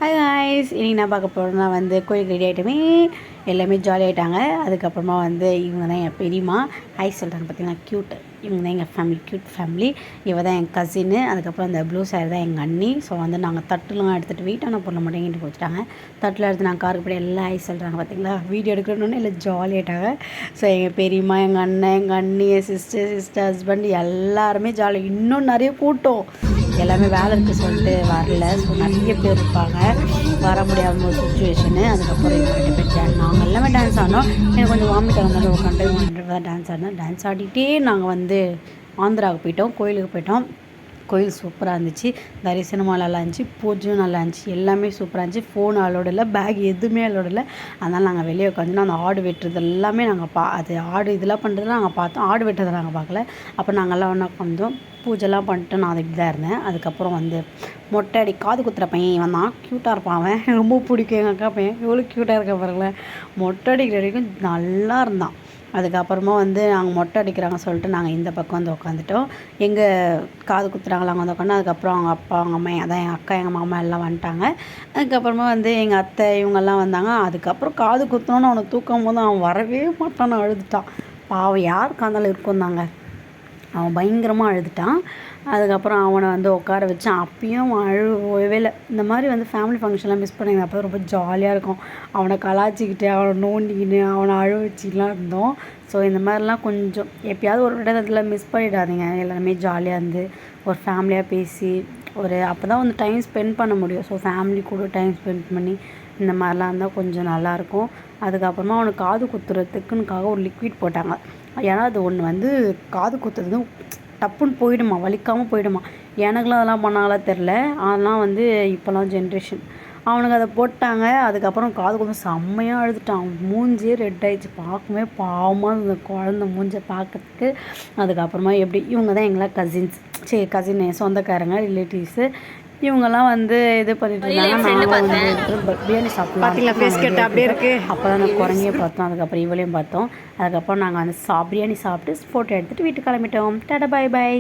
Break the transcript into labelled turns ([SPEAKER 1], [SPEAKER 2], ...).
[SPEAKER 1] Hi guys, இன்றைக்கி நான் பார்க்க போகிறேன்னா வந்து கோயிலுக்கு ரெடி ஆகிட்டோமே, எல்லாமே ஜாலி ஆகிட்டாங்க. அதுக்கப்புறமா வந்து இவங்க தான் என் பெரியம்மா. ஹாய் சொல்கிறாங்க பார்த்தீங்கன்னா, க்யூட். இவங்க தான் எங்கள் ஃபேமிலி, க்யூட் ஃபேமிலி. இவ தான் என் கசின்னு. அதுக்கப்புறம் அந்த ப்ளூ சாரி தான் எங்கள் அண்ணி. ஸோ வந்து நாங்கள் தட்டுலாம் எடுத்துகிட்டு வீட்டான பொருளை மட்டும் எங்கிட்ட கொடுத்துட்டாங்க. தட்டில் எடுத்து நாங்கள் காருக்கு போய் எல்லாம் ஹாய் சொல்கிறாங்க பார்த்தீங்களா. வீடியோ எடுக்கணுன்னு எல்லாம் ஜாலி ஆகிட்டாங்க. ஸோ எங்கள் பெரியம்மா, எங்கள் அண்ணன், எங்கள் அண்ணி, என் சிஸ்டர் ஹஸ்பண்ட் எல்லாருமே ஜாலி. இன்னும் நிறைய கூட்டம், எல்லாமே வேலை இருக்குது சொல்லிட்டு வரல. ஸோ நிறைய பேர் இருப்பாங்க, வர முடியாத ஒரு சுச்சுவேஷனு. அதுக்கப்புறம் இவங்க 2 பேர் நாங்கள் எல்லாமே டான்ஸ் ஆடினோம். எனக்கு கொஞ்சம் வாமிட் ஆனாலும் உட்காந்து தான் டான்ஸ் ஆடினோம். டான்ஸ் ஆடிட்டே நாங்கள் வந்து ஆந்திராவுக்கு போயிட்டோம், கோயிலுக்கு போயிட்டோம். கோயில் சூப்பராக இருந்துச்சு, தரிசனமாக நல்லா இருந்துச்சு, பூஜையும் நல்லா இருந்துச்சு, எல்லாமே சூப்பராக இருந்துச்சு. ஃபோன் அலோடு இல்லை, பேக் எதுவுமே அலோடு இல்லை. அதனால் நாங்கள் வெளியே உட்காந்துன்னா அந்த ஆடு வெட்டுறது எல்லாமே நாங்கள் அது ஆடு இதெல்லாம் பண்ணுறது நாங்கள் பார்த்தோம், ஆடு வெட்டுறதை நாங்கள் பார்க்கல. அப்போ நாங்கள்லாம் ஒன்றா உட்காந்தோம், பூஜைலாம் பண்ணிட்டு நான் அதுக்கு தான் இருந்தேன். அதுக்கப்புறம் வந்து மொட்டை அடி காது குத்துற பையன் இவன் தான், க்யூட்டாக இருப்பான். அவன் ரொம்ப பிடிக்கும் எங்கள் அக்கா பையன், எவ்வளோ க்யூட்டாக இருக்க பாருங்களேன். மொட்டை அடிக்கிற வரைக்கும் நல்லா இருந்தான். அதுக்கப்புறமா வந்து நாங்கள் மொட்டை அடிக்கிறாங்க சொல்லிட்டு நாங்கள் இந்த பக்கம் வந்து உட்காந்துட்டோம். எங்கள் காது குத்துறாங்களா அங்கே வந்து உட்காந்து. அதுக்கப்புறம் அவங்க அப்பா, அவங்க அம்மா, அதான் எங்கள் அக்கா, எங்கள் மாமா எல்லாம் வந்துட்டாங்க. அதுக்கப்புறமா வந்து எங்கள் அத்தை இவங்கெல்லாம் வந்தாங்க. அதுக்கப்புறம் காது குத்தணுன்னு அவனை தூக்கும் போது அவன் வரவே மாட்டான்னு அழுதுட்டான். பாவம், யாருக்கு இருந்தாலும் இருக்கும் தாங்க, அவன் பயங்கரமாக அழுதுட்டான். அதுக்கப்புறம் அவனை வந்து உட்கார வச்சேன். அப்பயும் அவன் அழுவவே இல்லை. இந்த மாதிரி வந்து ஃபேமிலி ஃபங்க்ஷன்லாம் மிஸ் பண்ணிங்க, அப்போ ரொம்ப ஜாலியாக இருக்கும். அவனை கலாச்சிக்கிட்டு, அவனை நோண்டிக்கின்னு, அவனை அழுவ வச்சிக்கலாம் இருந்தோம். ஸோ இந்த மாதிரிலாம் கொஞ்சம் எப்பயாவது ஒரு இடத்துல மிஸ் பண்ணிடாதீங்க. எல்லாருமே ஜாலியாக இருந்து ஒரு ஃபேமிலியாக பேசி அப்போ தான் வந்து டைம் ஸ்பெண்ட் பண்ண முடியும். ஸோ ஃபேமிலி கூட டைம் ஸ்பெண்ட் பண்ணி இந்த மாதிரிலாம் இருந்தால் கொஞ்சம் நல்லாயிருக்கும். அதுக்கப்புறமா அவனுக்கு காது குத்துறதுக்குன்னுக்காக ஒரு லிக்விட் போட்டாங்க. ஏன்னா அது ஒன்று வந்து காது குத்துறது டப்புன்னு போயிடுமா, வலிக்காமல் போயிடுமா. எனக்குலாம் அதெல்லாம் பண்ணாங்களா தெரில. அதெல்லாம் வந்து இப்போலாம் ஜென்ரேஷன். அவனுக்கு அதை போட்டாங்க. அதுக்கப்புறம் காது குத்து செம்மையாக அழுதுட்டான். மூஞ்சியே ரெட் ஆகிடுச்சு, பார்க்கவே பாவமாக அந்த குழந்த மூஞ்சை பார்க்கறதுக்கு. அதுக்கப்புறமா எப்படி இவங்க தான் எங்களாம் கசின்ஸ், கசின் சொந்தக்காரங்க, ரிலேட்டிவ்ஸு. இவங்கெல்லாம் வந்து இது பண்ணிட்டு இருந்தாங்க. நாங்கள் வந்து பிரியாணி சாப்பிட்லாம், ஃபேஸ் கட் அப்படியே இருக்குது. அப்போ தான் நான் குரங்கையும் பார்த்தோம், அதுக்கப்புறம் இவளையும் பார்த்தோம். அதுக்கப்புறம் நாங்கள் வந்து பிரியாணி சாப்பிட்டு ஃபோட்டோ எடுத்துகிட்டு வீட்டுக்கு கிளம்பிட்டோம். Tata, bye by.